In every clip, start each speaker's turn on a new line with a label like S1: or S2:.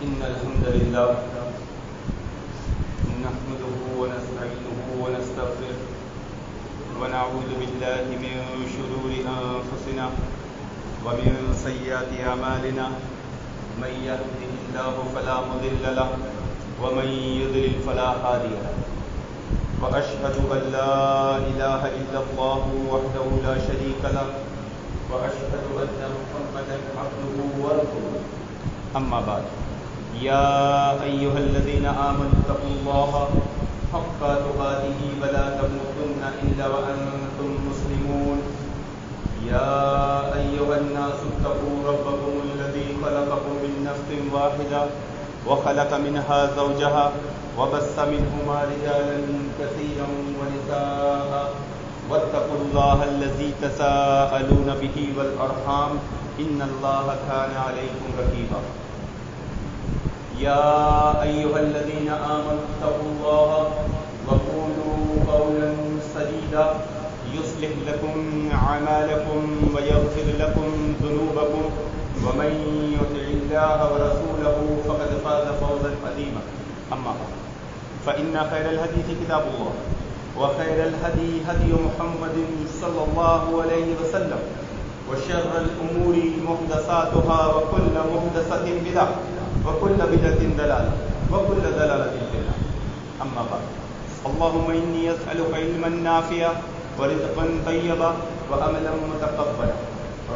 S1: إن الحمد لله نحمده ونستعينه ونستغفره ونعوذ بالله من شرور أنفسنا ومن سيئات أعمالنا من يهده الله فلا مضل له ومن يضلل فلا هادي له وأشهد أن لا إله إلا الله وحده لا شريك له وأشهد أن محمدا عبده ورسوله أما بعد يا أيها الذين آمنوا اتقوا الله حق تقاته ولا تموتن إلا وأنتم مسلمون يا أيها الناس اتقوا ربكم الذي خلقكم من نفس واحدة وخلق منها زوجها وبث منهما رجالا كثيرا ونساء واتقوا الله الذي تساءلون به والأرحام إن الله كان عليكم رقيبا يا أيها الذين آمنوا اتقوا الله وقولوا قولا سديدا يصلح لكم أعمالكم ويغفر لكم ذنوبكم ومن يطع الله ورسوله فقد فاز فوزا عظيما أما بعد فإن خير الحديث كتاب الله وخير الهدي هدي محمد صلى الله عليه وسلم وشر الأمور محدثاتها وكل محدثة بدعة وكل بدعة ضلالة وكل ضلالة في النار أما بعد اللهم إني أسألك علما نافعا ورزقا طيبا وعملا متقبلا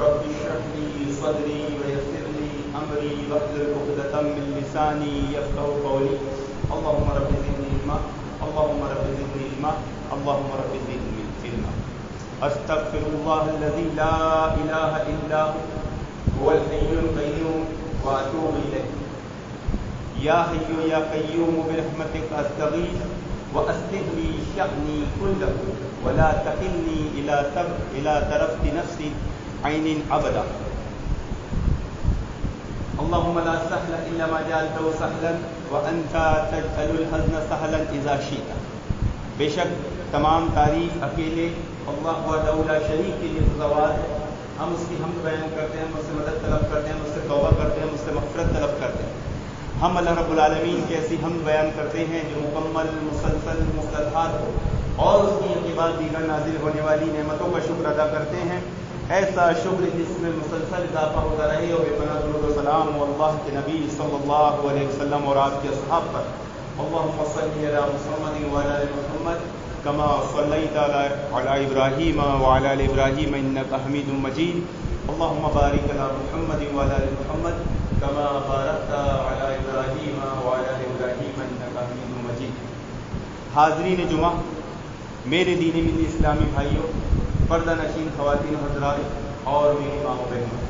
S1: رب اشرح لي صدري ويسر لي أمري واحلل عقدة من لساني يفقهوا قولي اللهم رب زدني علما اللهم رب زدني علما اللهم رب زدني علما أستغفر الله الذي لا إله إلا هو الحي القيوم وأتوب إليه يا حي يا قيوم برحمتك أستغيث وأصلح لي شأني كله ولا تكلني إلى طرفة نفسي عين أبدا اللهم لا سهل إلا ما جعلته سهلا وأنت تجعل الحزن سهلا إذا شئت بے شک تمام تعریف اکیلے اللہ وحدہ لا شریک کے لیے سزاوار ہے. ہم اس کی حمد بیان کرتے ہیں, ہم اس سے مدد طلب کرتے ہیں, ہم اس سے توبہ کرتے ہیں, ہم اس سے مغفرت طلب کرتے ہیں. ہم اللہ رب العالمین کی ایسی حمد بیان کرتے ہیں جو مکمل مسلسل مستطاعت ہو اور اس کی کے بعد دیگر نازل ہونے والی نعمتوں کا شکر ادا کرتے ہیں. ایسا شکر جس میں مسلسل اضافہ ہوتا رہے اور بے پناہ درود و سلام و اللہ کے نبی صلی اللہ علیہ وسلم اور آپ کے اصحاب پر. اللهم صل على محمد وعلى ال محمد كما صليت على ابراهيم وعلى ال ابراهيم انك حميد مجيد. اللهم بارك على محمد وعلى ال محمد كما باركت على ابراهيم وعلى ال ابراهيم انك حميد مجيد. حاضرین جمعہ, میرے دین ملی اسلامی بھائیوں, پردہ نشین خواتین حضرات اور میری ماں و بہنوں,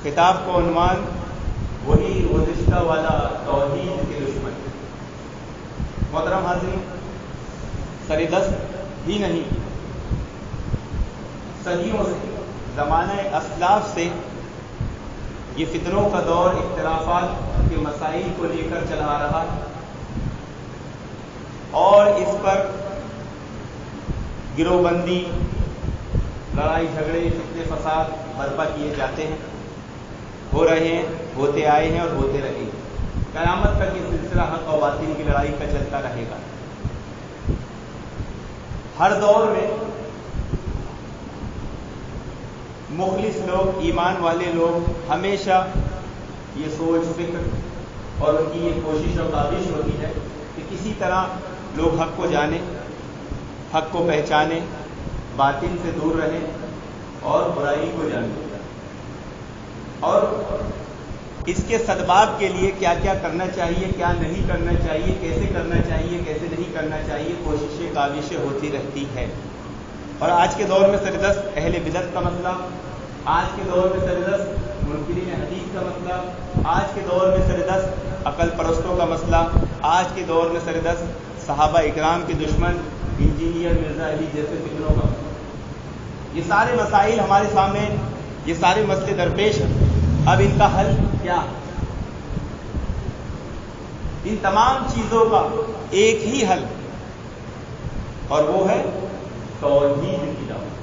S1: خطاب کو عنوان وہی گزشتہ والا توحید کے دشمن. محترم حاضرین, سر دست ہی نہیں, صدیوں سے, زمانہ اسلاف سے یہ فتنوں کا دور اختلافات کے مسائل کو لے کر چلا آ رہا ہے اور اس پر گروہ بندی, لڑائی جھگڑے, فتنے فساد برپا کیے جاتے ہیں, ہو رہے ہیں, ہوتے آئے ہیں اور ہوتے رہیں گے. قیامت تک یہ سلسلہ حق و باطل کی لڑائی کا چلتا رہے گا. ہر دور میں مخلص لوگ, ایمان والے لوگ ہمیشہ یہ سوچ فکر اور ان کی یہ کوشش اور کاوش ہوتی ہے کہ کسی طرح لوگ حق کو جانیں, حق کو پہچانیں, باطل سے دور رہیں اور برائی کو جانیں, اور اس کے سدباب کے لیے کیا کیا کرنا چاہیے, کیا نہیں کرنا چاہیے, کیسے کرنا چاہیے, کیسے نہیں کرنا چاہیے, کوششیں کاوشیں ہوتی رہتی ہے. اور آج کے دور میں سردست اہل بدعت کا مسئلہ, آج کے دور میں سردست منکرین حدیث کا مسئلہ, آج کے دور میں سردست عقل پرستوں کا مسئلہ, آج کے دور میں سردست صحابہ اکرام کے دشمن انجینئر مرزا علی جیسے فکروں کا مسئلہ. یہ سارے مسائل ہمارے سامنے, یہ سارے مسئلے درپیش ہیں. اب ان کا حل کیا؟ ان تمام چیزوں کا ایک ہی حل, اور وہ ہے توحید کی دعوت.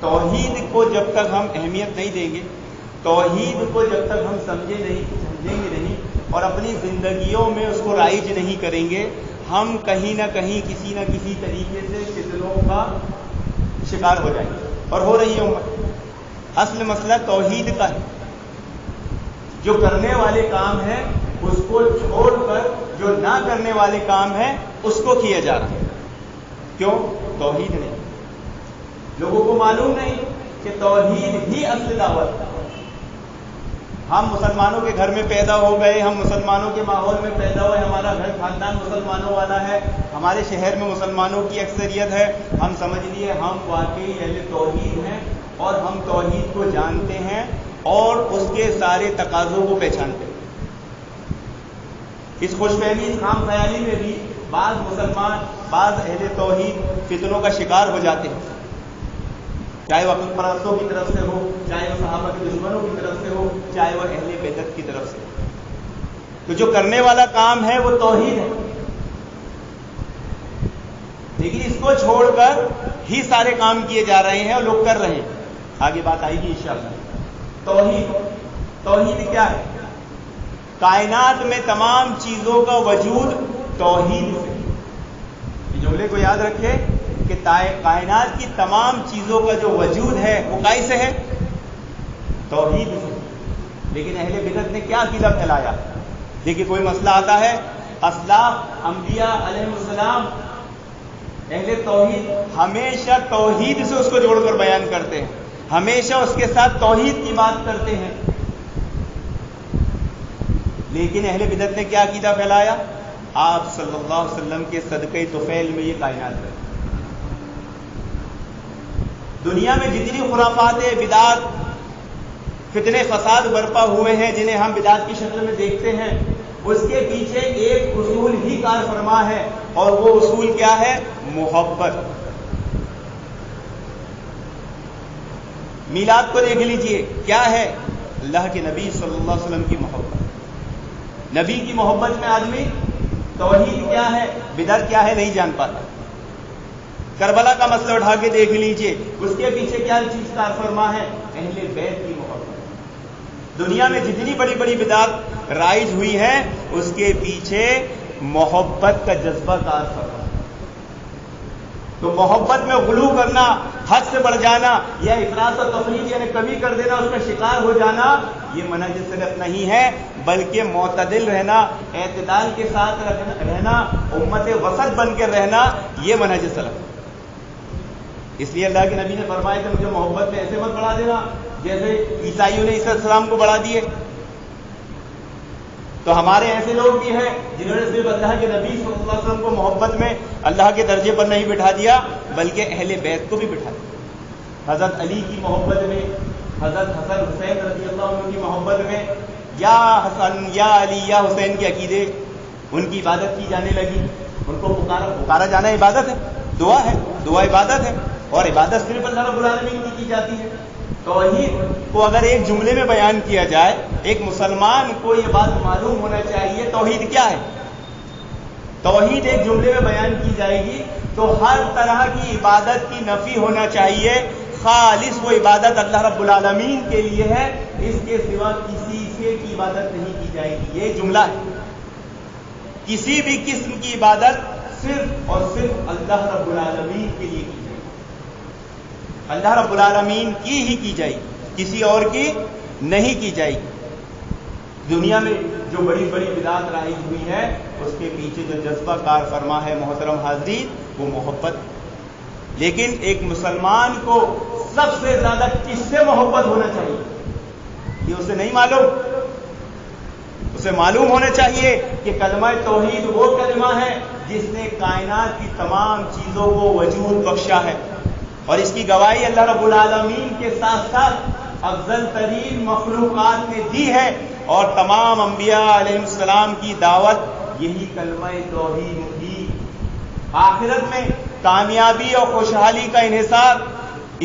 S1: توحید کو جب تک ہم اہمیت نہیں دیں گے, توحید کو جب تک ہم سمجھیں گے نہیں اور اپنی زندگیوں میں اس کو رائج نہیں کریں گے، ہم کہیں نہ کہیں کسی نہ کسی طریقے سے فتنوں کا شکار ہو جائیں گے، اور ہو رہی ہے امت۔ اصل مسئلہ توحید کا ہے، جو کرنے والے کام ہیں اس کو چھوڑ کر جو نہ کرنے والے کام ہیں اس کو کیا جا رہا ہے۔ کیوں؟ توحید نہیں، لوگوں کو معلوم نہیں کہ توحید ہی اصل دعوت ہے۔ ہم مسلمانوں کے گھر میں پیدا ہو گئے، ہم مسلمانوں کے ماحول میں پیدا ہوئے، ہمارا گھر خاندان مسلمانوں والا ہے، ہمارے شہر میں مسلمانوں کی اکثریت ہے، ہم سمجھ لیے ہم واقعی اہل توحید ہیں اور ہم توحید کو جانتے ہیں اور اس کے سارے تقاضوں کو پہچانتے ہیں۔ اس خوش فہمی، اس خام خیالی میں بھی بعض مسلمان، بعض اہل توحید فتنوں کا شکار ہو جاتے ہیں، چاہے وہ عقل پرستوں کی طرف سے ہو، چاہے وہ صحابہ کے دشمنوں کی طرف سے ہو، چاہے وہ اہل بدعت کی طرف سے ہو۔ تو جو کرنے والا کام ہے وہ توحید ہے، لیکن اس کو چھوڑ کر ہی سارے کام کیے جا رہے ہیں اور لوگ کر رہے ہیں۔ آگے بات آئے گی انشاءاللہ۔ توحید کیا ہے؟ کائنات میں تمام چیزوں کا وجود توحید سے۔ یہ جملے کو یاد رکھے کہ کائنات کی تمام چیزوں کا جو وجود ہے وہ کائے سے ہے؟ توحید سے۔ لیکن اہل بدعت نے کیا عقیدہ پھیلایا؟ دیکھیے کوئی مسئلہ آتا ہے، اسلاف انبیاء علیہ السلام اہل توحید ہمیشہ توحید سے اس کو جوڑ کر بیان کرتے ہیں، ہمیشہ اس کے ساتھ توحید کی بات کرتے ہیں۔ لیکن اہل بدعت نے کیا عقیدہ پھیلایا؟ آپ صلی اللہ علیہ وسلم کے صدقے طفیل میں یہ کائنات ہے۔ دنیا میں جتنی خرافات، بدعات، فتنے فساد برپا ہوئے ہیں جنہیں ہم بدعات کی شکل میں دیکھتے ہیں، اس کے پیچھے ایک اصول ہی کار فرما ہے، اور وہ اصول کیا ہے؟ محبت۔ میلاد کو دیکھ لیجئے، کیا ہے؟ اللہ کے نبی صلی اللہ علیہ وسلم کی محبت۔ نبی کی محبت میں آدمی توحید کیا ہے، بدعت کیا ہے نہیں جان پاتا۔ کربلا کا مسئلہ اٹھا کے دیکھ لیجئے، اس کے پیچھے کیا چیز کار فرما ہے؟ اہل بیت کی محبت۔ دنیا میں جتنی بڑی بڑی بدعات رائج ہوئی ہیں اس کے پیچھے محبت کا جذبہ کار فرما۔ تو محبت میں غلو کرنا، حد سے بڑھ جانا یا افراط و تفریط یعنی کمی کر دینا، اس کا شکار ہو جانا، یہ منہج سلف نہیں ہے، بلکہ معتدل رہنا، اعتدال کے ساتھ رہنا، امت وسط بن کے رہنا، یہ منہج سلف۔ اس لیے اللہ کے نبی نے فرمایا کہ مجھے محبت میں ایسے مت بڑھا دینا جیسے عیسائیوں نے عیسیٰ السلام کو بڑھا دیے۔ تو ہمارے ایسے لوگ بھی ہیں جنہوں نے صرف اللہ کے نبی صلی اللہ علیہ وسلم کو محبت میں اللہ کے درجے پر نہیں بٹھا دیا، بلکہ اہل بیت کو بھی بٹھا دیا۔ حضرت علی کی محبت میں، حضرت حسن حسین رضی اللہ عنہ کی محبت میں، یا حسن یا علی یا حسین کے عقیدے، ان کی عبادت کی جانے لگی، ان کو پکارا جانا عبادت ہے، دعا ہے، دعا عبادت ہے، اور عبادت صرف اللہ رب العالمین کی جاتی ہے۔ توحید کو اگر ایک جملے میں بیان کیا جائے، ایک مسلمان کو یہ بات معلوم ہونا چاہیے توحید کیا ہے۔ توحید ایک جملے میں بیان کی جائے گی تو ہر طرح کی عبادت کی نفی ہونا چاہیے، خالص وہ عبادت اللہ رب العالمین کے لیے ہے، اس کے سوا کسی سے کی عبادت نہیں کی جائے گی۔ یہ جملہ ہے، کسی بھی قسم کی عبادت صرف اور صرف اللہ رب العالمین کے لیے کی جائے گی، اللہ رب العالمین کی ہی کی جائے گی، کسی اور کی نہیں کی جائے گی۔ دنیا میں جو بڑی بڑی بدعات رائج ہوئی ہے اس کے پیچھے جو جذبہ کار فرما ہے محترم حاضرین، وہ محبت۔ لیکن ایک مسلمان کو سب سے زیادہ کس سے محبت ہونا چاہیے یہ اسے نہیں معلوم۔ اسے معلوم ہونا چاہیے کہ کلمہ توحید وہ کلمہ ہے جس نے کائنات کی تمام چیزوں کو وجود بخشا ہے، اور اس کی گواہی اللہ رب العالمین کے ساتھ ساتھ افضل ترین مخلوقات نے دی ہے، اور تمام انبیاء علیہ السلام کی دعوت یہی کلمہ توحید دی۔ آخرت میں کامیابی اور خوشحالی کا انحصار،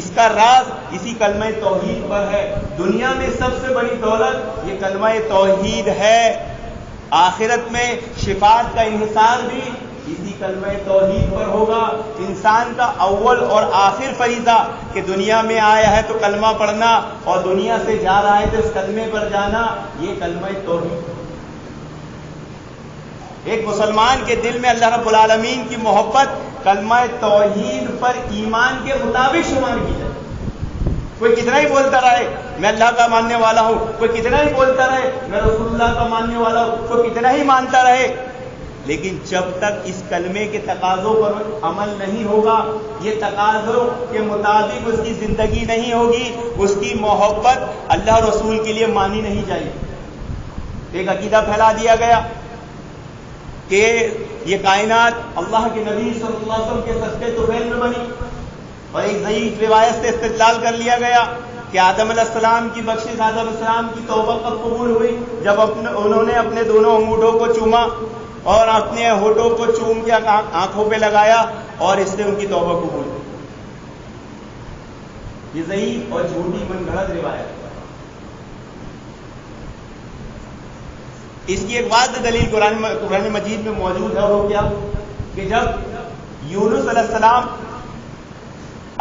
S1: اس کا راز اسی کلمہ توحید پر ہے۔ دنیا میں سب سے بڑی دولت یہ کلمہ توحید ہے، آخرت میں شفاعت کا انحصار بھی اسی کلمہ توحید پر ہوگا. انسان کا اول اور آخر فریضہ کہ دنیا میں آیا ہے تو کلمہ پڑھنا اور دنیا سے جا رہا ہے تو اس کلمے پر جانا، یہ کلمہ توحید. ایک مسلمان کے دل میں اللہ رب العالمین کی محبت کلمہ توحید پر ایمان کے مطابق شمار کی جائے. کوئی کتنا ہی بولتا رہے میں اللہ کا ماننے والا ہوں، کوئی کتنا ہی بولتا رہے میں رسول اللہ کا ماننے والا ہوں، کوئی کتنا ہی مانتا رہے، لیکن جب تک اس کلمے کے تقاضوں پر عمل نہیں ہوگا، یہ تقاضوں کے مطابق اس کی زندگی نہیں ہوگی، اس کی محبت اللہ رسول کے لیے مانی نہیں جائے گی. ایک عقیدہ پھیلا دیا گیا کہ یہ کائنات اللہ کے نبی صلی اللہ علیہ وسلم کے صدقے طفیل میں بنی، اور ایک ضعیف روایت سے استدلال کر لیا گیا کہ آدم علیہ السلام کی بخشش، آدم علیہ السلام کی توبہ کب قبول ہوئی؟ جب انہوں نے اپنے دونوں انگوٹھوں کو چوما اور اپنے ہونٹوں کو چوم کے آنکھوں پہ لگایا اور اس سے ان کی توبہ قبول ہوئی. یہ ضعیف اور جھوٹی من گھڑت روایت. اس کی ایک واضح دلیل قرآن مجید میں موجود ہے، وہ کیا کہ جب یونس علیہ السلام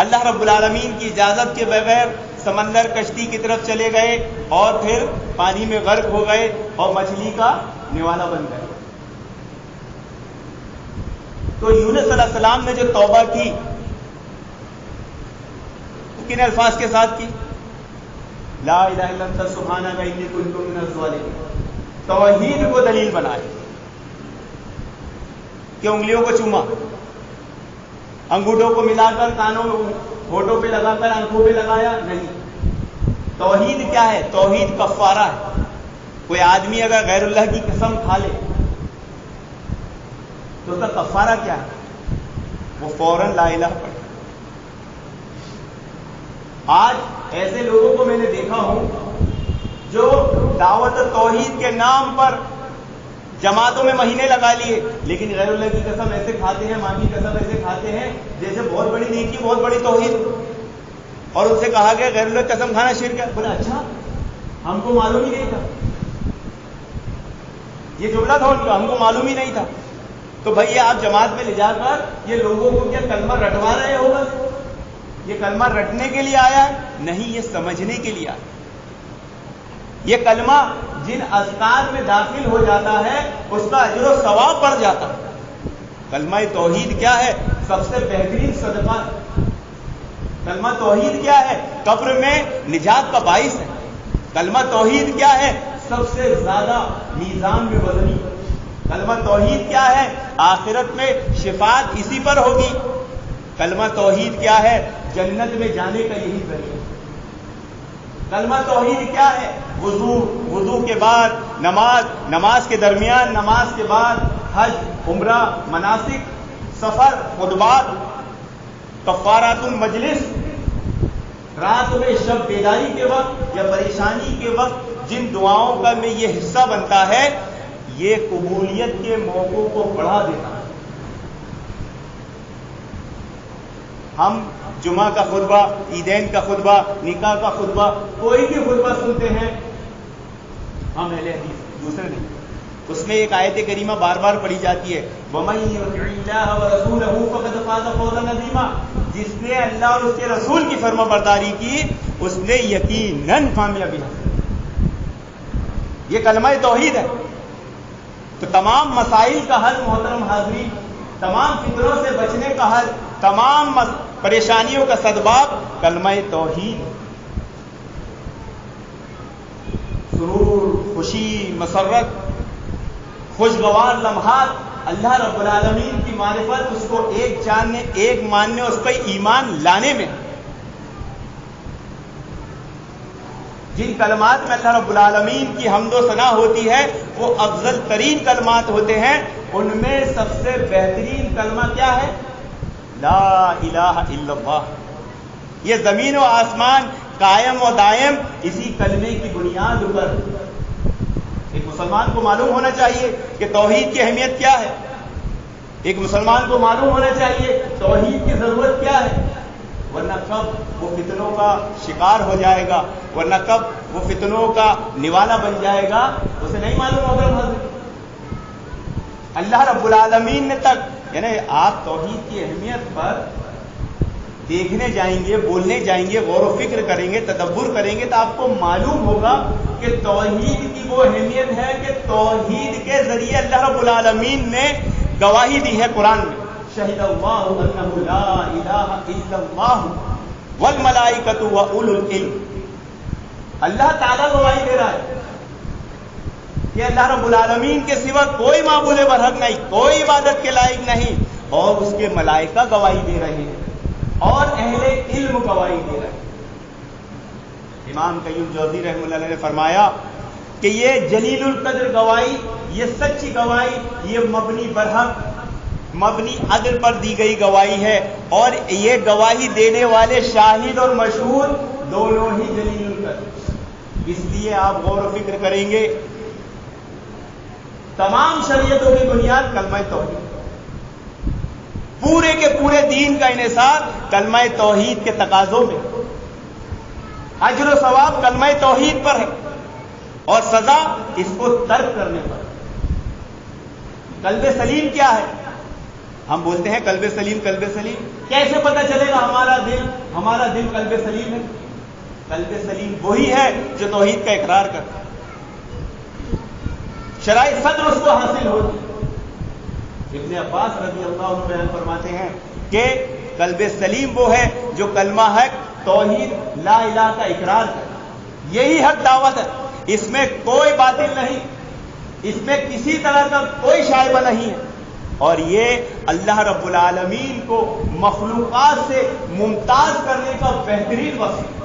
S1: اللہ رب العالمین کی اجازت کے بغیر سمندر کشتی کی طرف چلے گئے اور پھر پانی میں غرق ہو گئے اور مچھلی کا نوالا بن گئے، تو یونس علیہ السلام نے جو توبہ کی کن الفاظ کے ساتھ کی؟ لا الہ الا انت سبحانک انی کنت من الظالمین. توحید کو دلیل بنائے کہ انگلیوں کو چوما، انگوٹھوں کو ملا کر کانوں ہونٹوں پہ لگا کر آنکھوں پہ لگایا نہیں. توحید کیا ہے؟ توحید کفارہ ہے. کوئی آدمی اگر غیر اللہ کی قسم کھا لے تو اس کا کفارہ کیا ہے؟ وہ فوراً لا الہ پڑھے. آج ایسے لوگوں کو میں نے دیکھا ہوں جو دعوت توحید کے نام پر جماعتوں میں مہینے لگا لیے، لیکن غیر اللہ کی قسم ایسے کھاتے ہیں، ماں کی قسم ایسے کھاتے ہیں جیسے بہت بڑی نیکی، بہت بڑی توحید. اور ان سے کہا گیا غیر اللہ کی قسم کھانا شرک ہے. بولا اچھا ہم کو معلوم ہی نہیں تھا. یہ جملہ تھا ان کا، ہم کو معلوم ہی نہیں تھا. تو بھائی آپ جماعت میں لے جا کر یہ لوگوں کو کیا کلمہ رٹوا رہے ہو؟ بس یہ کلمہ رٹنے کے لیے آیا ہے؟ نہیں، یہ سمجھنے کے لیے آیا. یہ کلمہ جن اذکار میں داخل ہو جاتا ہے اس کا اجر و ثواب بڑھ جاتا ہے. کلمہ توحید کیا ہے؟ سب سے بہترین صدقہ ہے. کلمہ توحید کیا ہے؟ قبر میں نجات کا باعث ہے. کلمہ توحید کیا ہے؟ سب سے زیادہ میزان میں وزنی. کلمہ توحید کیا ہے؟ آخرت میں شفاعت اسی پر ہوگی. کلمہ توحید کیا ہے؟ جنت میں جانے کا یہی ذریعہ. کلمہ توحید کیا ہے؟ وضو کے بعد نماز، نماز کے درمیان، نماز کے بعد حج، عمرہ، مناسک، سفر، خطبات، کفارات المجلس، رات میں شب بیداری کے وقت یا پریشانی کے وقت جن دعاؤں کا میں یہ حصہ بنتا ہے، یہ قبولیت کے موقعوں کو بڑھا دیتا ہے. ہم جمعہ کا خطبہ، عیدین کا خطبہ، نکاح کا خطبہ، کوئی بھی خطبہ سنتے ہیں ہم اہل حدیث، دوسرے نہیں. اس میں ایک آیت کریمہ بار بار پڑھی جاتی ہے، وَمَن يُطِعِ اللَّهَ وَرَسُولَهُ فَقَدْ فَازَ فَوْزًا عَظِيمًا. جس نے اللہ اور اس کے رسول کی فرما برداری کی اس نے یقیناً کامیابی حاصل. یہ کلمہ توحید ہے. تو تمام مسائل کا حل محترم حاضرین، تمام فطروں سے بچنے کا حل، تمام پریشانیوں کا سدباب کلمہ توحید. سرور، خوشی، مسرت، خوشگوار لمحات اللہ رب العالمین کی معرفت، اس کو ایک جاننے، ایک ماننے، اس پہ ایمان لانے میں. جن کلمات میں اللہ رب العالمین کی حمد و ثنا ہوتی ہے وہ افضل ترین کلمات ہوتے ہیں. ان میں سب سے بہترین کلمہ کیا ہے؟ لا الہ الا اللہ. یہ زمین و آسمان قائم و دائم اسی کلمے کی بنیاد پر. ایک مسلمان کو معلوم ہونا چاہیے کہ توحید کی اہمیت کیا ہے. ایک مسلمان کو معلوم ہونا چاہیے توحید کی ضرورت کیا ہے، ورنہ کب وہ فتنوں کا شکار ہو جائے گا، ورنہ کب وہ فتنوں کا نوالا بن جائے گا، اسے نہیں معلوم ہوگا. اللہ رب العالمین نے تک یعنی آپ توحید کی اہمیت پر دیکھنے جائیں گے، بولنے جائیں گے، غور و فکر کریں گے، تدبر کریں گے تو آپ کو معلوم ہوگا کہ توحید کی وہ اہمیت ہے کہ توحید کے ذریعے اللہ رب العالمین نے گواہی دی ہے قرآن میں، شہد اللہ انہ لا الہ الا اللہ والملائکۃ واولو العلم، اللہ تعالیٰ گواہی دے رہا ہے کہ اللہ رب العالمین کے سوا کوئی معبود برحق نہیں، کوئی عبادت کے لائق نہیں، اور اس کے ملائکہ گواہی دے رہے ہیں اور اہل علم گواہی دے رہے ہیں۔ امام قیم جوزی رحمہ اللہ علیہ نے فرمایا کہ یہ جلیل القدر گواہی، یہ سچی گواہی، یہ مبنی برحق، مبنی عدل پر دی گئی گواہی ہے، اور یہ گواہی دینے والے شاہد اور مشہود دونوں ہی جلیل القدر۔ اس لیے آپ غور و فکر کریں گے، تمام شریعتوں کی بنیاد کلمہ توحید، پورے کے پورے دین کا انحصار کلمہ توحید کے تقاضوں میں، اجر و ثواب کلمہ توحید پر ہے اور سزا اس کو ترک کرنے پر۔ قلب سلیم کیا ہے؟ ہم بولتے ہیں قلب سلیم، قلب سلیم، کیسے پتہ چلے گا ہمارا دل قلب سلیم ہے؟ قلب سلیم وہی ہے جو توحید کا اقرار کرتا ہے، شرائع صدر اس کو حاصل ہوتی۔ ابن عباس رضی اللہ عنہ بیان فرماتے ہیں کہ قلب سلیم وہ ہے جو کلمہ حق توحید لا الہ کا اقرار کرے، یہی حق دعوت ہے، اس میں کوئی باطل نہیں، اس میں کسی طرح کا کوئی شائبہ نہیں ہے، اور یہ اللہ رب العالمین کو مخلوقات سے ممتاز کرنے کا بہترین وسیلہ۔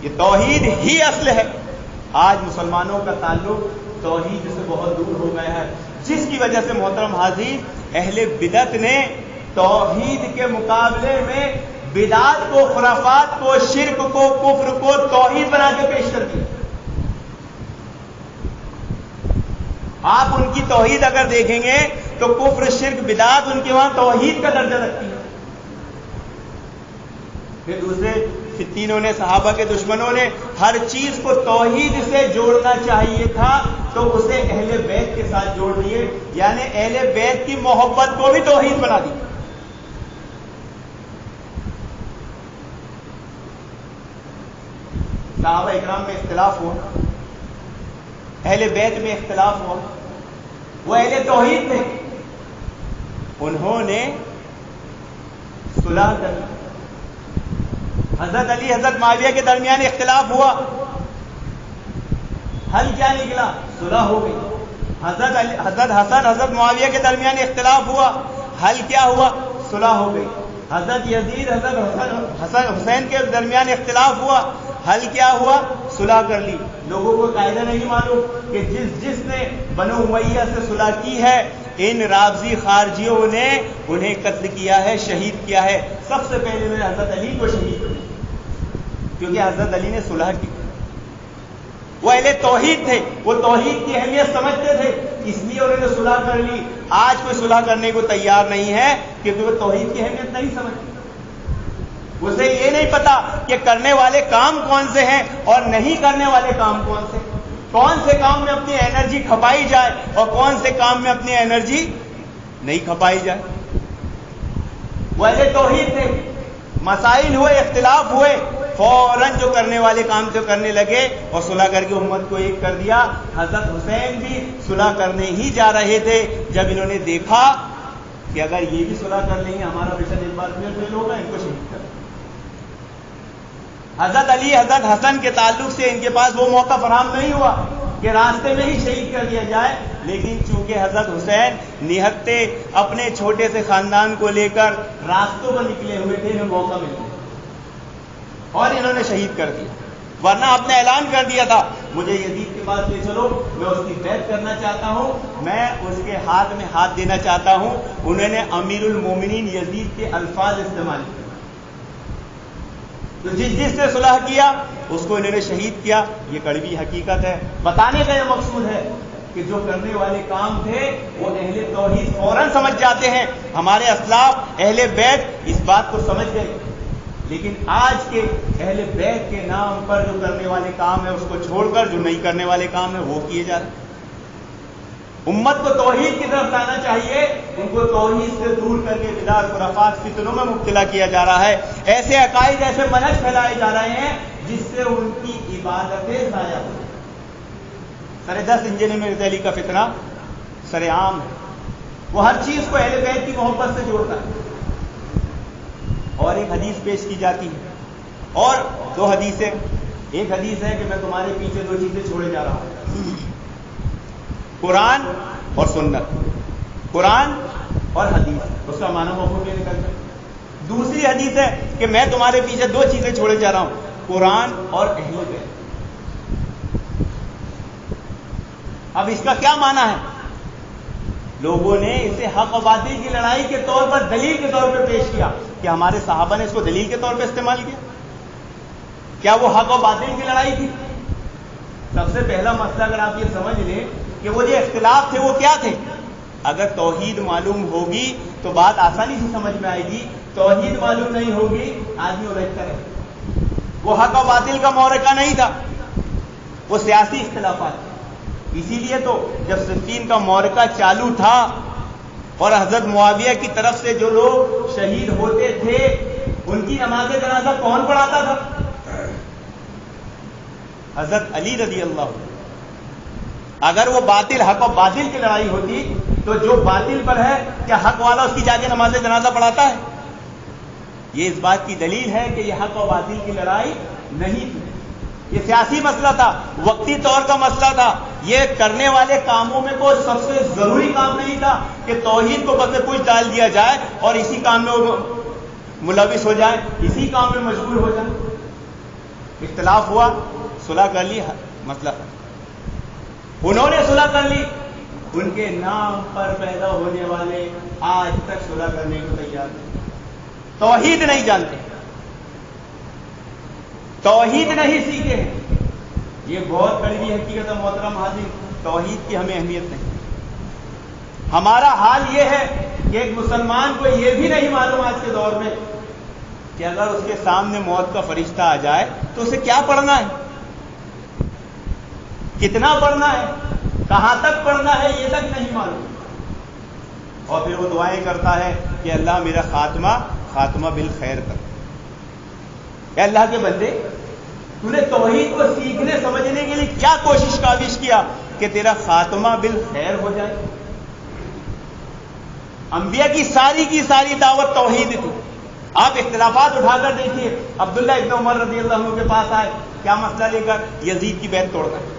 S1: یہ توحید ہی اصل ہے۔ آج مسلمانوں کا تعلق توحید سے بہت دور ہو گیا ہے، جس کی وجہ سے محترم حاضرین اہل بدعت نے توحید کے مقابلے میں بدعات کو، خرافات کو، شرک کو، کفر کو توحید بنا کے پیش کر دیا۔ آپ ان کی توحید اگر دیکھیں گے تو کفر، شرک، بدعات ان کے وہاں توحید کا درجہ رکھتی ہے۔ پھر دوسرے فتینوں نے، صحابہ کے دشمنوں نے ہر چیز کو توحید سے جوڑنا چاہیے تھا تو اسے اہل بیت کے ساتھ جوڑ دیے، یعنی اہل بیت کی محبت کو بھی توحید بنا دی۔ صحابہ اکرام میں اختلاف ہوا، اہل بیت میں اختلاف ہوا، وہ اہل توحید تھے، انہوں نے صلح کر لی۔ حضرت علی حضرت معاویہ کے درمیان اختلاف ہوا، حل کیا نکلا؟ صلح ہو گئی۔ حضرت حسن حضرت معاویہ کے درمیان اختلاف ہوا، حل کیا ہوا؟ صلح ہو گئی۔ حضرت یزید حضرت حسین کے درمیان اختلاف ہوا، حل کیا ہوا؟ صلح کر لی۔ لوگوں کو قاعدہ نہیں معلوم کہ جس نے بنو امیہ سے صلح کی ہے، ان رافضی خارجیوں نے انہیں قتل کیا ہے، شہید کیا ہے۔ سب سے پہلے میں نے حضرت علی کو شہید کیا کیونکہ حضرت علی نے صلح کی۔ وہ اہل توحید تھے، وہ توحید کی اہمیت سمجھتے تھے، اس لیے انہوں نے صلح کر لی۔ آج کوئی صلح کرنے کو تیار نہیں ہے کیونکہ وہ توحید کی اہمیت نہیں سمجھتے، اسے یہ نہیں پتا کہ کرنے والے کام کون سے ہیں اور نہیں کرنے والے کام کون سے، کون سے کام میں اپنی انرجی کھپائی جائے اور کون سے کام میں اپنی انرجی نہیں کھپائی جائے۔ وہ اہل توحید تھے، مسائل ہوئے، اختلاف ہوئے، فوراً جو کرنے والے کام تھے کرنے لگے اور صلح کر کے امت کو ایک کر دیا۔ حضرت حسین بھی صلح کرنے ہی جا رہے تھے، جب انہوں نے دیکھا کہ اگر یہ بھی صلح کر لیں گے ہمارا مشن ایک بار پھر فیل ہوگا، ان کو شہید کر۔ حضرت علی حضرت حسن کے تعلق سے ان کے پاس وہ موقع فراہم نہیں ہوا کہ راستے میں ہی شہید کر دیا جائے، لیکن چونکہ حضرت حسین نہتے اپنے چھوٹے سے خاندان کو لے کر راستوں پر نکلے ہوئے تھے، انہیں موقع مل گیا اور انہوں نے شہید کر دیا۔ ورنہ آپ نے اعلان کر دیا تھا مجھے یزید کے پاس لے چلو، میں اس کی بیعت کرنا چاہتا ہوں، میں اس کے ہاتھ میں ہاتھ دینا چاہتا ہوں۔ انہوں نے امیر المومنین یزید کے الفاظ استعمال کیے، تو جس نے صلح کیا اس کو انہوں نے شہید کیا۔ یہ کڑوی حقیقت ہے، بتانے کا یہ مقصود ہے کہ جو کرنے والے کام تھے وہ اہل توحید فوراً سمجھ جاتے ہیں۔ ہمارے اسلاف اہل بیت اس بات کو سمجھ گئے، لیکن آج کے اہل بیت کے نام پر جو کرنے والے کام ہیں اس کو چھوڑ کر جو نہیں کرنے والے کام ہیں وہ کیے جا رہے ہیں۔ امت کو توحید کی طرف لانا چاہیے، ان کو توحید سے دور کر کے بدعت خرافات فتنوں میں مبتلا کیا جا رہا ہے، ایسے عقائد ایسے منہج پھیلائے جا رہے ہیں جس سے ان کی عبادتیں ضائع ہو۔ سر 10 انجن مرزا علی کا فتنہ سر عام ہے، وہ ہر چیز کو اہل بیت کی محبت سے جوڑتا ہے، اور ایک حدیث پیش کی جاتی ہے، اور 2 حدیثیں، ایک حدیث ہے کہ میں تمہارے پیچھے 2 چیزیں چھوڑے جا رہا ہوں، قرآن اور سنت، قرآن اور حدیث، اس کا معنی مفہوم یہ نکلتا ہے۔ دوسری حدیث ہے کہ میں تمہارے پیچھے 2 چیزیں چھوڑے جا رہا ہوں، قرآن اور اہل بیت۔ اب اس کا کیا معنی ہے؟ لوگوں نے اسے حق و باطل کی لڑائی کے طور پر، دلیل کے طور پر پیش کیا کہ ہمارے صحابہ نے اس کو دلیل کے طور پر استعمال کیا، کیا وہ حق و باطل کی لڑائی تھی؟ سب سے پہلا مسئلہ اگر آپ یہ سمجھ لیں کہ وہ جو اختلاف تھے وہ کیا تھے، اگر توحید معلوم ہوگی تو بات آسانی سے سمجھ میں آئے گی، توحید معلوم نہیں ہوگی آدمی الجھتا رہے۔ وہ حق و باطل کا معرکہ نہیں تھا، وہ سیاسی اختلافات تھے۔ اسی لیے تو جب صفین کا معرکہ چالو تھا اور حضرت معاویہ کی طرف سے جو لوگ شہید ہوتے تھے ان کی نماز جنازہ کون پڑھاتا تھا؟ حضرت علی رضی اللہ عنہ۔ اگر وہ باطل حق و باطل کی لڑائی ہوتی تو جو باطل پر ہے کیا حق والا اس کی جا کے نماز جنازہ پڑھاتا ہے؟ یہ اس بات کی دلیل ہے کہ یہ حق و باطل کی لڑائی نہیں تھی، یہ سیاسی مسئلہ تھا، وقتی طور کا مسئلہ تھا۔ یہ کرنے والے کاموں میں کوئی سب سے ضروری کام نہیں تھا کہ توحید کو بس کچھ ڈال دیا جائے اور اسی کام میں وہ ملوث ہو جائے، اسی کام میں مشغول ہو جائے۔ اختلاف ہوا، صلح کر لی، مسئلہ انہوں نے صلح کر لی، ان کے نام پر پیدا ہونے والے آج تک صلح کرنے کو تیار نہیں، توحید نہیں جانتے، توحید نہیں سیکھے ہیں۔ یہ بہت کڑوی حقیقت ہے محترم حاضرین، توحید کی ہمیں اہمیت نہیں۔ ہمارا حال یہ ہے کہ ایک مسلمان کو یہ بھی نہیں معلوم آج کے دور میں کہ اگر اس کے سامنے موت کا فرشتہ آ جائے تو اسے کیا پڑھنا ہے، کتنا پڑھنا ہے، کہاں تک پڑھنا ہے، یہ تک نہیں معلوم۔ اور پھر وہ دعائیں کرتا ہے کہ اللہ میرا خاتمہ بالخیر کر۔ اے اللہ کے بندے، تو نے توحید کو سیکھنے سمجھنے کے لیے کیا کوشش کاوش کیا کہ تیرا خاتمہ بالخیر ہو جائے؟ انبیاء کی ساری دعوت توحید تھی۔ آپ اختلافات اٹھا کر دیکھیے، عبداللہ ابن عمر رضی اللہ عنہ کے پاس آئے، کیا مسئلہ لے کر؟ یزید کی بیعت توڑنا ہے۔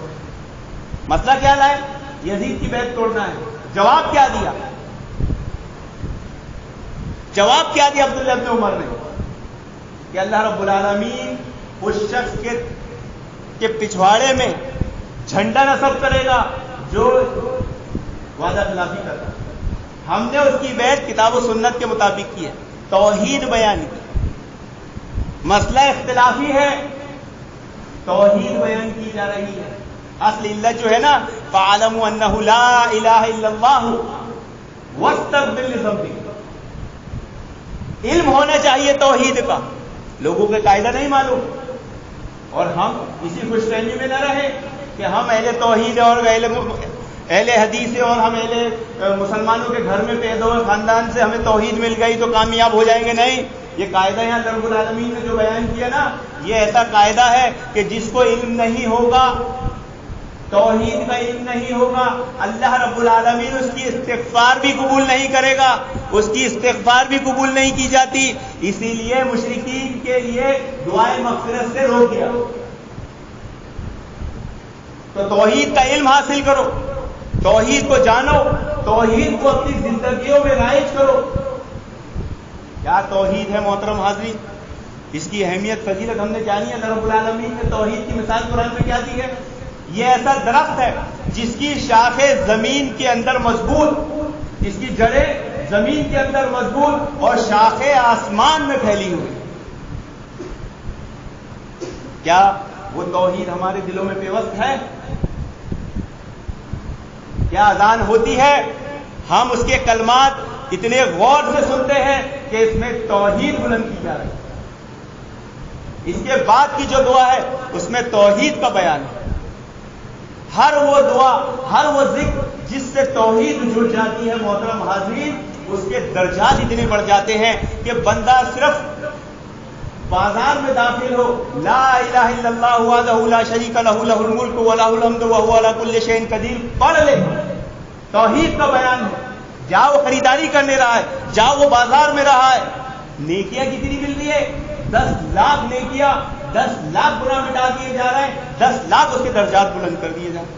S1: مسئلہ کیا لائے؟ یزید کی بیعت توڑنا ہے۔ جواب کیا دیا؟ جواب کیا دیا عبداللہ ابن عمر نے؟ کہ اللہ رب العالمین اس شخص کے پچھواڑے میں جھنڈا نصب کرے گا جو وعدہ خلافی کرتا ہے۔ ہم نے اس کی بیعت کتاب و سنت کے مطابق کی ہے، توحید بیان کی، مسئلہ اختلافی ہے، توحید بیان کی جا رہی ہے۔ اصل علت جو ہے نا، فَاعْلَمُوا أَنَّهُ لَا إِلَٰهَ إِلَّا اللَّهُ وَاسْتَغْفِرْ لِذَنبِكَ۔ علم ہونا چاہیے توحید کا، لوگوں کے قاعدہ نہیں معلوم، اور ہم اسی خوش فہمی میں نہ رہے کہ ہم اہل توحید اور اہل حدیث ہیں اور ہم اہل مسلمانوں کے گھر میں پیدا ہوئے خاندان سے ہمیں توحید مل گئی تو کامیاب ہو جائیں گے۔ نہیں، یہ قاعدہ یہاں رب العالمین نے جو بیان کیا نا، یہ ایسا قاعدہ ہے کہ جس کو علم نہیں ہوگا، توحید کا علم نہیں ہوگا، اللہ رب العالمین اس کی استغفار بھی قبول نہیں کرے گا، اس کی استغفار بھی قبول نہیں کی جاتی۔ اسی لیے مشرکین کے لیے دعائے مغفرت سے روک دیا۔ تو توحید کا علم حاصل کرو، توحید کو جانو، توحید کو اپنی زندگیوں میں رائج کرو۔ کیا توحید ہے محترم حاضرین، اس کی اہمیت فضیلت ہم نے جانی ہے۔ اللہ رب العالمین نے توحید کی مثال قرآن میں کیا دی ہے؟ یہ ایسا درخت ہے جس کی شاخیں زمین کے اندر مضبوط، جس کی جڑیں زمین کے اندر مضبوط اور شاخیں آسمان میں پھیلی ہوئی۔ کیا وہ توحید ہمارے دلوں میں پیوست ہے؟ کیا اذان ہوتی ہے ہم اس کے کلمات اتنے غور سے سنتے ہیں کہ اس میں توحید بلند کی جا رہی ہے، اس کے بعد کی جو دعا ہے اس میں توحید کا بیان ہے۔ ہر وہ دعا، ہر وہ ذکر جس سے توحید جڑ جاتی ہے محترم حاضرین، اس کے درجات اتنے بڑھ جاتے ہیں کہ بندہ صرف بازار میں داخل ہو، لا الہ الا اللہ وحدہ لا شریک لہ لہ الملک و لہ الحمد وہو علی کل شیء قدیر پڑھ لے، توحید کا بیان ہے۔ جہاں وہ خریداری کرنے رہا ہے، جہاں وہ بازار میں رہا ہے، نیکیاں کتنی مل رہی ہے؟ 10 لاکھ نیکیاں، 10 لاکھ گناہ مٹا دیے جا رہے ہیں، 10 لاکھ اس کے درجات بلند کر دیے جا رہے ہیں۔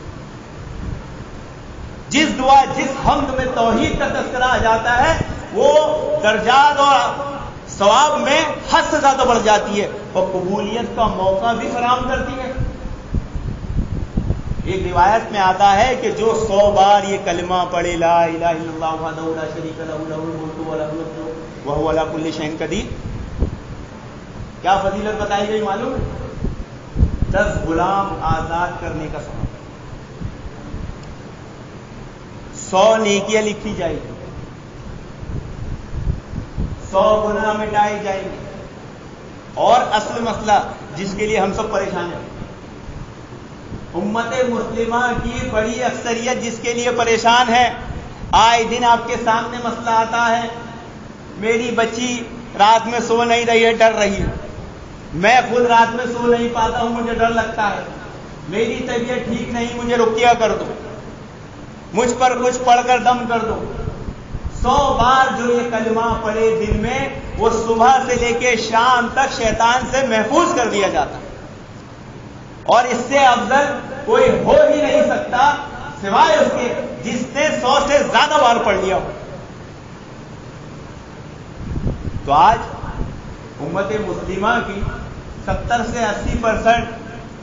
S1: جس دعا جس حمد میں توحید کا تذکرہ آ جاتا ہے، وہ درجات اور ثواب میں حد سے زیادہ بڑھ جاتی ہے اور قبولیت کا موقع بھی فراہم کرتی ہے۔ ایک روایت میں آتا ہے کہ جو 100 بار یہ کلمہ پڑھے، لا الہ الا اللہ وحدہ لا شریک لہ لہ الملک و لہ الحمد وہو علی کل شیء قدیر، کیا فضیلت بتائی گئی معلوم ہے؟ 10 غلام آزاد کرنے کا ثواب، 100 نیکیاں لکھی جائے گی، 100 گناہ مٹائے جائیں گے۔ اور اصل مسئلہ جس کے لیے ہم سب پریشان ہیں، امت مسلمہ کی بڑی اکثریت جس کے لیے پریشان ہے، آئے دن آپ کے سامنے مسئلہ آتا ہے، میری بچی رات میں سو نہیں رہی ہے، ڈر رہی ہے، میں خود رات میں سو نہیں پاتا ہوں، مجھے ڈر لگتا ہے، میری طبیعت ٹھیک نہیں، مجھے رقیہ کر دو، مجھ پر کچھ پڑھ کر دم کر دو۔ 100 بار جو یہ کلمہ پڑھے دن میں، وہ صبح سے لے کے شام تک شیطان سے محفوظ کر دیا جاتا ہے، اور اس سے افضل کوئی ہو ہی نہیں سکتا سوائے اس کے جس نے 100 سے زیادہ بار پڑھ لیا ہو۔ تو آج امت مسلمہ کی 70 سے 80%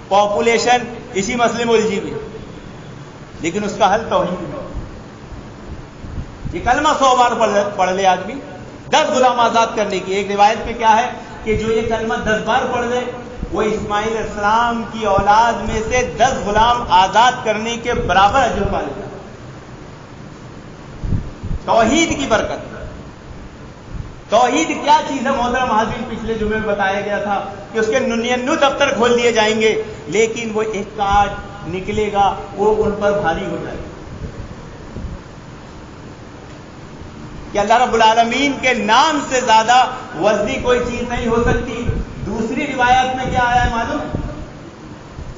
S1: پاپولیشن اسی مسئلے میں الجھی ہوئی، لیکن اس کا حل توحید ہے۔ یہ کلمہ 100 بار پڑھ لے آدمی، 10 غلام آزاد کرنے کی۔ ایک روایت میں کیا ہے کہ جو یہ کلمہ 10 بار پڑھ لے، وہ اسماعیل علیہ السلام کی اولاد میں سے 10 غلام آزاد کرنے کے برابر اجر پا لیتا۔ توحید کی برکت۔ توحید کیا چیز ہے محترم حاضرین؟ پچھلے جمعے میں بتایا گیا تھا کہ اس کے 99 دفتر کھول دیے جائیں گے، لیکن وہ ایک کارڈ نکلے گا، وہ ان پر بھاری ہو جائے گا کہ اللہ رب العالمین کے نام سے زیادہ وزنی کوئی چیز نہیں ہو سکتی۔ دوسری روایت میں کیا آیا ہے معلوم؟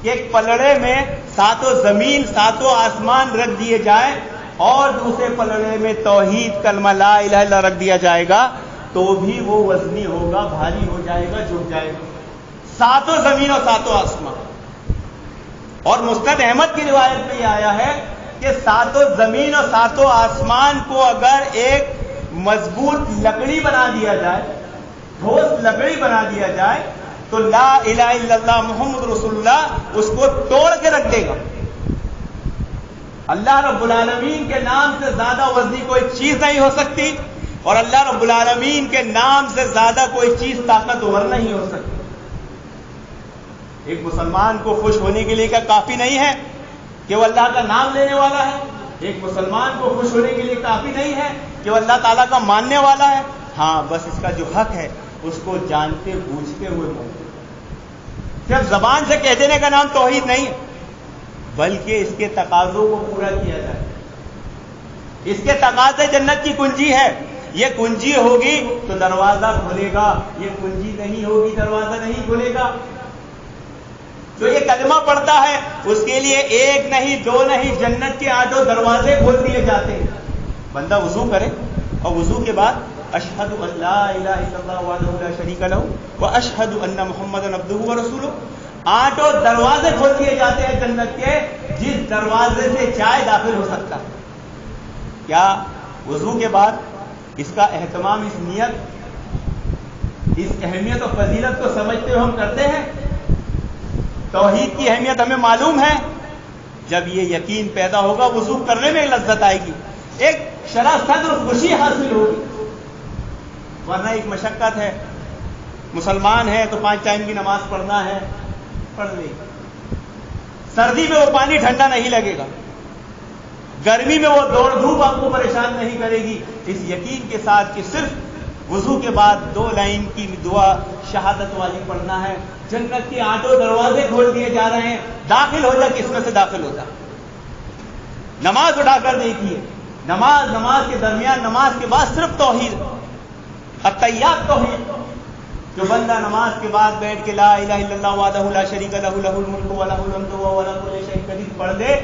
S1: کہ ایک پلڑے میں 7 زمین 7 آسمان رکھ دیے جائیں اور دوسرے پلڑے میں توحید کلمہ لا الہ الا اللہ رکھ دیا جائے گا، تو بھی وہ وزنی ہوگا، بھاری ہو جائے گا، جھک جائے گا۔ 7 زمین اور 7 آسمان۔ اور مسند احمد کی روایت میں یہ آیا ہے کہ 7 زمین اور 7 آسمان کو اگر ایک مضبوط لکڑی بنا دیا جائے، ٹھوس لکڑی بنا دیا جائے، تو لا الہ الا اللہ محمد رسول اللہ اس کو توڑ کے رکھ دے گا۔ اللہ رب العالمین کے نام سے زیادہ وزنی کوئی چیز نہیں ہو سکتی، اور اللہ رب العالمین کے نام سے زیادہ کوئی چیز طاقتور نہیں ہو سکتی۔ ایک مسلمان کو خوش ہونے کے لیے کیا کافی نہیں ہے کہ وہ اللہ کا نام لینے والا ہے؟ ایک مسلمان کو خوش ہونے کے لیے کافی نہیں ہے کہ وہ اللہ تعالیٰ کا ماننے والا ہے؟ ہاں، بس اس کا جو حق ہے اس کو جانتے بوجھتے ہوئے بولتے۔ صرف زبان سے کہہ دینے کا نام توحید نہیں ہے، بلکہ اس کے تقاضوں کو پورا کیا جائے۔ اس کے تقاضے جنت کی کنجی ہے، یہ کنجی ہوگی تو دروازہ کھلے گا، یہ کنجی نہیں ہوگی دروازہ نہیں کھلے گا۔ جو یہ کلمہ پڑھتا ہے اس کے لیے 1 نہیں 2 نہیں، جنت کے 8 دروازے کھول دیے جاتے ہیں۔ بندہ وضو کرے اور وضو کے بعد اشہد ان لا الہ الا اللہ وحدہ لا شریک لہ واشہد ان محمدا عبدہ ورسولہ، 8 دروازے کھول دیے جاتے ہیں جنت کے، جس دروازے سے چاہے داخل ہو سکتا ہے۔ کیا وضو کے بعد اس کا اہتمام، اس نیت، اس اہمیت اور فضیلت کو سمجھتے ہوئے ہم کرتے ہیں؟ توحید کی اہمیت ہمیں معلوم ہے۔ جب یہ یقین پیدا ہوگا، وضو کرنے میں لذت آئے گی، ایک شرح صدر خوشی حاصل ہوگی، ورنہ ایک مشقت ہے۔ مسلمان ہے تو 5 ٹائم کی نماز پڑھنا ہے، پڑھ لے۔ سردی میں وہ پانی ٹھنڈا نہیں لگے گا، گرمی میں وہ دوڑ دھوپ آپ کو پریشان نہیں کرے گی، اس یقین کے ساتھ کہ صرف وضو کے بعد 2 لائن کی دعا شہادت والی پڑھنا ہے، جنت کے 8 دروازے کھول دیے جا رہے ہیں، داخل ہو جا، کس میں سے داخل ہو جا۔ نماز اٹھا کر دیکھیے، نماز کے درمیان، نماز کے بعد صرف توحید، التحیات توحید. جو بندہ نماز کے بعد بیٹھ کے لا الہ الا اللہ وحدہ لا شریک لہ لہ الملک و لہ الحمد وہو علی کل شیء قدیر پڑھ لے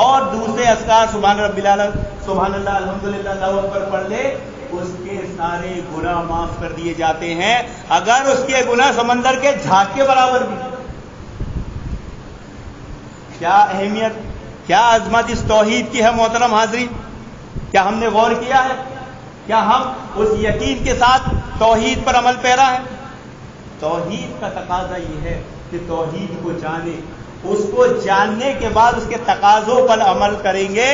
S1: اور دوسرے اذکار سبحان ربی الاعلی، سبحان اللہ، الحمدللہ، اللہ اکبر پڑھ لے، اس کے سارے گناہ معاف کر دیے جاتے ہیں، اگر اس کے گناہ سمندر کے جھاگ کے برابر بھی. کیا اہمیت، کیا عظمت اس توحید کی ہے محترم حاضرین. کیا ہم نے غور کیا ہے؟ کیا ہم اس یقین کے ساتھ توحید پر عمل پیرا ہے؟ توحید کا تقاضا یہ ہے کہ توحید کو جانے، اس کو جاننے کے بعد اس کے تقاضوں پر عمل کریں گے.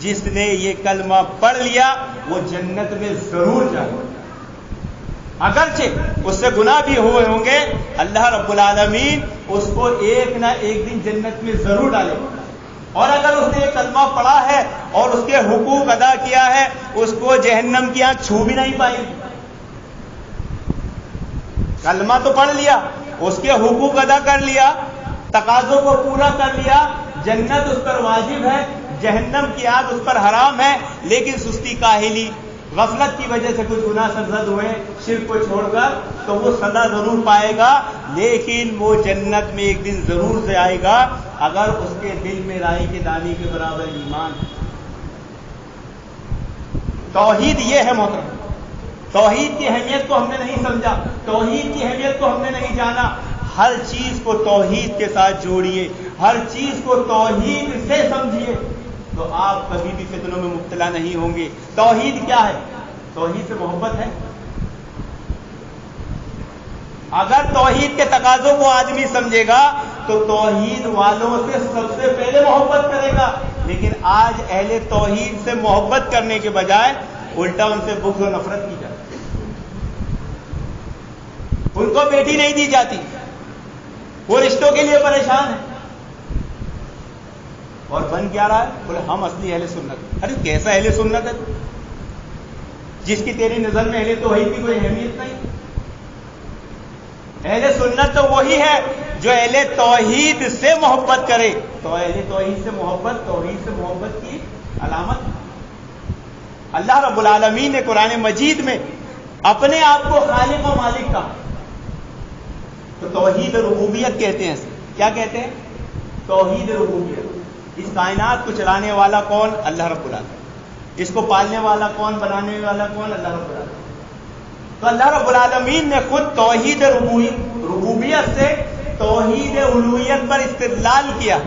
S1: جس نے یہ کلمہ پڑھ لیا وہ جنت میں ضرور جائے گا، اگرچہ اس سے گناہ بھی ہوئے ہوں گے، اللہ رب العالمین اس کو ایک نہ ایک دن جنت میں ضرور ڈالے گا. اور اگر اس نے یہ کلمہ پڑھا ہے اور اس کے حقوق ادا کیا ہے، اس کو جہنم کی آنکھ چھو بھی نہیں پائے گی. کلمہ تو پڑھ لیا، اس کے حقوق ادا کر لیا، تقاضوں کو پورا کر لیا، جنت اس پر واجب ہے، جہنم کی آگ اس پر حرام ہے، لیکن سستی، کاہلی، غفلت کی وجہ سے کچھ گناہ سرزد ہوئے شرک کو چھوڑ کر، تو وہ سزا ضرور پائے گا، لیکن وہ جنت میں ایک دن ضرور سے آئے گا اگر اس کے دل میں رائی کے دانے کے برابر ایمان. توحید یہ ہے محترم. توحید کی اہمیت کو ہم نے نہیں سمجھا، توحید کی اہمیت کو ہم نے نہیں جانا. ہر چیز کو توحید کے ساتھ جوڑیے، ہر چیز کو توحید سے سمجھیے، تو آپ کبھی بھی فتنوں میں مبتلا نہیں ہوں گے. توحید کیا ہے؟ توحید سے محبت ہے. اگر توحید کے تقاضوں کو آدمی سمجھے گا تو توحید والوں سے سب سے پہلے محبت کرے گا. لیکن آج اہل توحید سے محبت کرنے کے بجائے الٹا ان سے بغض و نفرت کی جاتی، ان کو بیٹی نہیں دی جاتی، وہ رشتوں کے لیے پریشان ہے. اور بن کیا رہا ہے؟ بولے ہم اصلی اہل سنت. ارے کیسا اہل سنت ہے جس کی تیری نظر میں اہل توحید کی کوئی اہمیت نہیں؟ اہل سنت تو وہی ہے جو اہل توحید سے محبت کرے. تو اہل توحید سے محبت توحید سے محبت کی علامت. اللہ رب العالمین نے قرآن مجید میں اپنے آپ کو خالق و مالک کہا. تو توحید ربوبیت کہتے ہیں اسے. کیا کہتے ہیں؟ توحید ربوبیت. اس کائنات کو چلانے والا کون؟ اللہ رب العالمین. اس کو پالنے والا کون؟ بنانے والا کون؟ اللہ رب العالمین. تو اللہ رب العالمین نے خود توحید ربوبیت سے توحید الوہیت پر استدلال کیا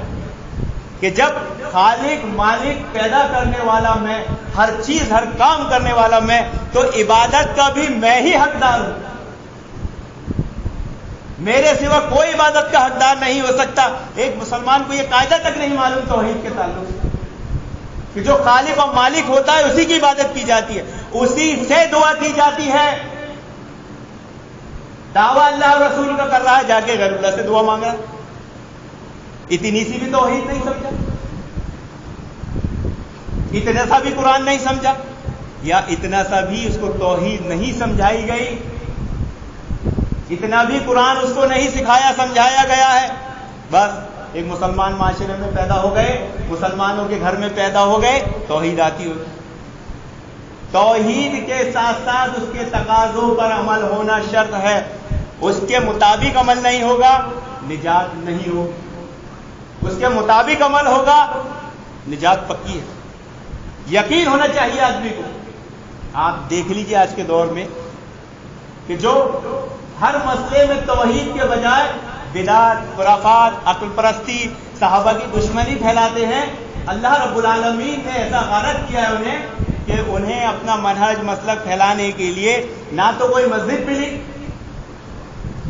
S1: کہ جب خالق مالک پیدا کرنے والا میں، ہر چیز ہر کام کرنے والا میں، تو عبادت کا بھی میں ہی حقدار ہوں. میرے سوا کوئی عبادت کا حقدار نہیں ہو سکتا. ایک مسلمان کو یہ قاعدہ تک نہیں معلوم توحید کے تعلق سے کہ جو خالق اور مالک ہوتا ہے اسی کی عبادت کی جاتی ہے، اسی سے دعا کی جاتی ہے. دعویٰ اللہ اور رسول کا کر رہا ہے، جا کے غیر اللہ سے دعا مانگ رہا ہے. اتنی سی بھی توحید نہیں سمجھا، اتنا سا بھی قرآن نہیں سمجھا، یا اتنا سا بھی اس کو توحید نہیں سمجھائی گئی، اتنا بھی قرآن اس کو نہیں سکھایا سمجھایا گیا ہے. بس ایک مسلمان معاشرے میں پیدا ہو گئے، مسلمانوں کے گھر میں پیدا ہو گئے، توحید آتی ہوگی. توحید کے ساتھ ساتھ اس کے تقاضوں پر عمل ہونا شرط ہے. اس کے مطابق عمل نہیں ہوگا نجات نہیں ہوگی، اس کے مطابق عمل ہوگا نجات پکی ہے. یقین ہونا چاہیے آدمی کو. آپ دیکھ لیجئے آج کے دور میں کہ جو ہر مسئلے میں توحید کے بجائے بدعت، خرافات، عقل پرستی، صحابہ کی دشمنی پھیلاتے ہیں. اللہ رب العالمین نے ایسا غارت کیا ہے انہیں کہ انہیں اپنا منہج مسلک پھیلانے کے لیے نہ تو کوئی مسجد ملی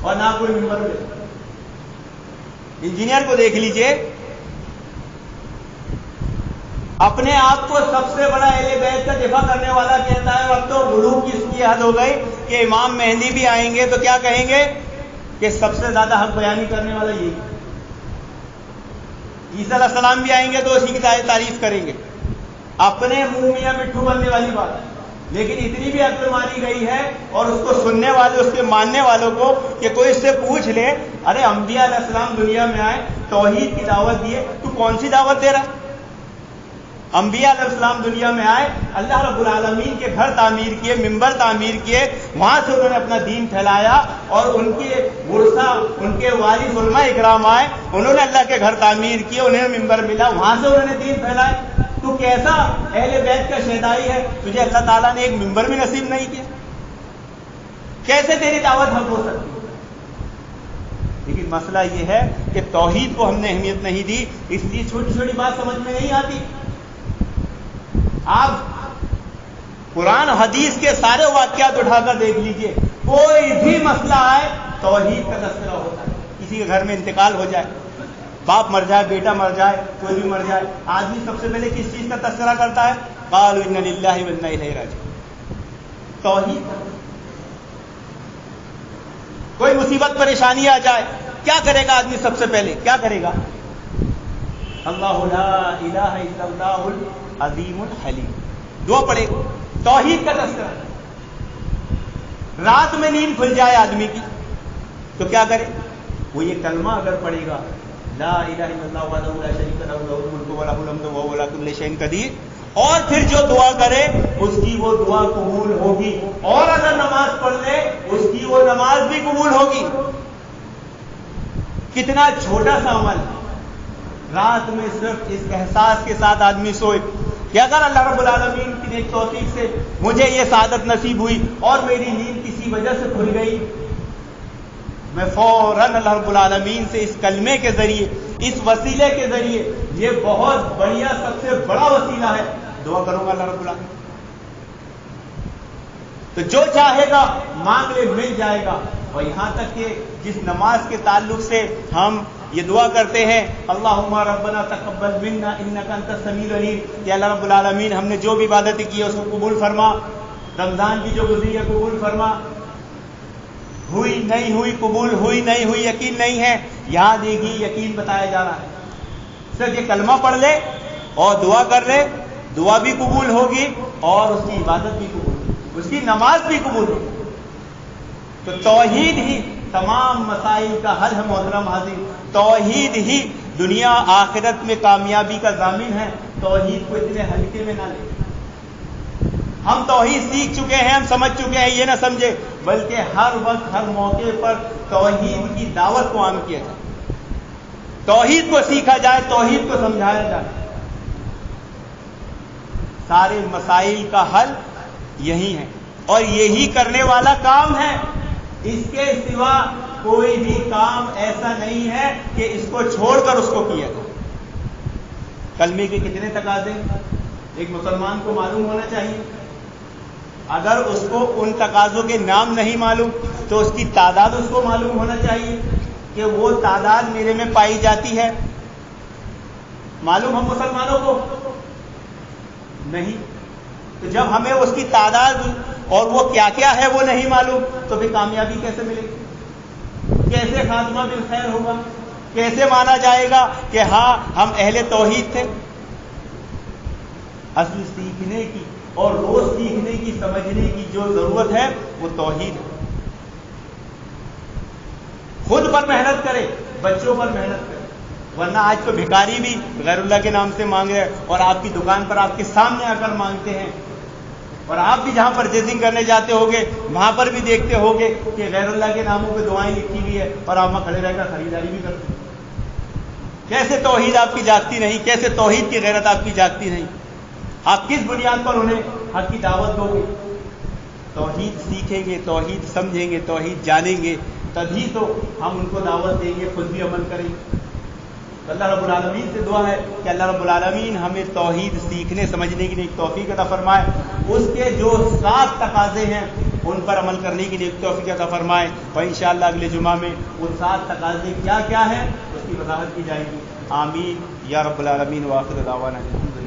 S1: اور نہ کوئی ممبر ملا. انجینئر کو دیکھ لیجئے، اپنے آپ کو سب سے بڑا اہل بیت کا دفاع کرنے والا کہتا ہے. اب تو غلو کی اس کی حد ہو گئی کہ امام مہدی بھی آئیں گے تو کیا کہیں گے کہ سب سے زیادہ حق بیانی کرنے والا یہی. عیسیٰ علیہ السلام بھی آئیں گے تو اسی کی تعریف کریں گے. اپنے منہ میاں مٹھو بننے والی بات ہے. لیکن اتنی بھی عقل ماری گئی ہے اور اس کو سننے والے، اس کے ماننے والوں کو کہ کوئی اس سے پوچھ لے، ارے انبیاء علیہ السلام دنیا میں آئے، توحید کی دعوت دیے، تو کون سی دعوت دے رہا ہے؟ انبیاء علیہ السلام دنیا میں آئے، اللہ رب العالمین کے گھر تعمیر کیے، منبر تعمیر کیے، وہاں سے انہوں نے اپنا دین پھیلایا، اور ان کے ورثہ، ان کے وارث علماء اکرام آئے، انہوں نے اللہ کے گھر تعمیر کیے، انہیں منبر ملا، وہاں سے انہوں نے دین پھیلایا۔ تو کیسا اہل بیت کا شیدائی ہے، تجھے اللہ تعالیٰ نے ایک منبر بھی نصیب نہیں کیا؟ کیسے تیری دعوت حق ہو سکتی؟ لیکن مسئلہ یہ ہے کہ توحید کو ہم نے اہمیت نہیں دی، اس لیے چھوٹی چھوٹی بات سمجھ میں نہیں آتی۔ آپ قرآن حدیث کے سارے واقعات اٹھا کر دیکھ لیجئے، کوئی بھی مسئلہ آئے توحید کا تذکرہ ہوتا ہے۔ کسی کے گھر میں انتقال ہو جائے، باپ مر جائے، بیٹا مر جائے، کوئی بھی مر جائے، آدمی سب سے پہلے کس چیز کا تذکرہ کرتا ہے؟ قالوا انا للہ و انا الیہ راجعون، توحید کا۔ کوئی مصیبت پریشانی آ جائے، کیا کرے گا آدمی سب سے پہلے؟ کیا کرے گا؟ اللہ لا الہ الا اللہ العظیم الحلیم، دعا پڑھے گا، توحید کا تذکرہ۔ رات میں نیند کھل جائے آدمی کی تو کیا کرے؟ وہ یہ کلمہ اگر پڑھے گا، لا الہ الا اللہ وحدہ لا شریک لہ لہ الملک ولہ الحمد وہو علی کل شیء قدیر، اور پھر جو دعا کرے اس کی وہ دعا قبول ہوگی، اور اگر نماز پڑھ لے اس کی وہ نماز بھی قبول ہوگی۔ کتنا چھوٹا سا عمل، رات میں صرف اس احساس کے ساتھ آدمی سوئے کہ اگر اللہ رب العالمین کی نیک توفیق سے مجھے یہ سعادت نصیب ہوئی اور میری نیند کسی وجہ سے کھل گئی، میں فوراً اللہ رب العالمین سے اس کلمے کے ذریعے، اس وسیلے کے ذریعے، یہ بہت بڑھیا، سب سے بڑا وسیلہ ہے، دعا کروں گا اللہ رب العالمین۔ تو جو چاہے گا مانگ لے، مل جائے گا۔ اور یہاں تک کہ جس نماز کے تعلق سے ہم یہ دعا کرتے ہیں، اللہم ربنا تقبل منا انک انت السمیع العلیم، کہ اللہ رب العالمین ہم نے جو بھی عبادتیں کی ہے اس کو قبول فرما، رمضان کی جو گزری ہے قبول فرما، ہوئی نہیں ہوئی قبول، ہوئی نہیں ہوئی یقین نہیں ہے، یاد ایک ہی یقین بتایا جا رہا ہے۔ صرف یہ کلمہ پڑھ لے اور دعا کر لے، دعا بھی قبول ہوگی اور اس کی عبادت بھی قبول ہوگی، اس کی نماز بھی قبول ہوگی۔ تو توحید ہی تمام مسائل کا حل ہے محترم حاضرین، توحید ہی دنیا آخرت میں کامیابی کا ضامن ہے۔ توحید کو اتنے ہلکے میں نہ لیں۔ ہم توحید سیکھ چکے ہیں، ہم سمجھ چکے ہیں، یہ نہ سمجھے، بلکہ ہر وقت ہر موقع پر توحید کی دعوت کو عام کیا جائے، توحید کو سیکھا جائے، توحید کو سمجھایا جائے۔ سارے مسائل کا حل یہی ہے اور یہی کرنے والا کام ہے، اس کے سوا کوئی بھی کام ایسا نہیں ہے کہ اس کو چھوڑ کر اس کو کیا جائے۔ کلمے کے کتنے تقاضے ایک مسلمان کو معلوم ہونا چاہیے۔ اگر اس کو ان تقاضوں کے نام نہیں معلوم تو اس کی تعداد اس کو معلوم ہونا چاہیے کہ وہ تعداد میرے میں پائی جاتی ہے۔ معلوم ہم مسلمانوں کو نہیں، تو جب ہمیں اس کی تعداد اور وہ کیا کیا ہے وہ نہیں معلوم تو پھر کامیابی کیسے ملے گی؟ کیسے خاتمہ بالخیر ہوگا؟ کیسے مانا جائے گا کہ ہاں ہم اہل توحید تھے؟ اصل سیکھنے کی اور روز سیکھنے کی، سمجھنے کی جو ضرورت ہے وہ توحید ہے۔ خود پر محنت کرے، بچوں پر محنت کرے، ورنہ آج تو بھکاری بھی غیر اللہ کے نام سے مانگ رہے ہیں اور آپ کی دکان پر آپ کے سامنے آ کر مانگتے ہیں، اور آپ بھی جہاں پرچیزنگ کرنے جاتے ہوگے وہاں پر بھی دیکھتے ہوگے کہ غیر اللہ کے ناموں پہ دعائیں لکھی ہوئی ہے اور آپ وہاں کھڑے رہ کر خریداری بھی کرتے ہیں۔ کیسے توحید آپ کی جاگتی نہیں؟ کیسے توحید کی غیرت آپ کی جاگتی نہیں؟ آپ کس بنیاد پر انہیں حق کی دعوت دو گے؟ توحید سیکھیں گے، توحید سمجھیں گے، توحید جانیں گے، تبھی تو ہم ان کو دعوت دیں گے، خود بھی عمل کریں گے۔ اللہ رب العالمین سے دعا ہے کہ اللہ رب العالمین ہمیں توحید سیکھنے سمجھنے کی ایک توفیق عطا فرمائے، اس کے جو 7 تقاضے ہیں ان پر عمل کرنے کی ایک توفیق عطا فرمائے، اور انشاءاللہ اگلے جمعہ میں وہ 7 تقاضے کیا کیا ہیں اس کی وضاحت کی جائے گی۔ آمین یا رب العالمین، وآخر دعوانا الحمدللہ۔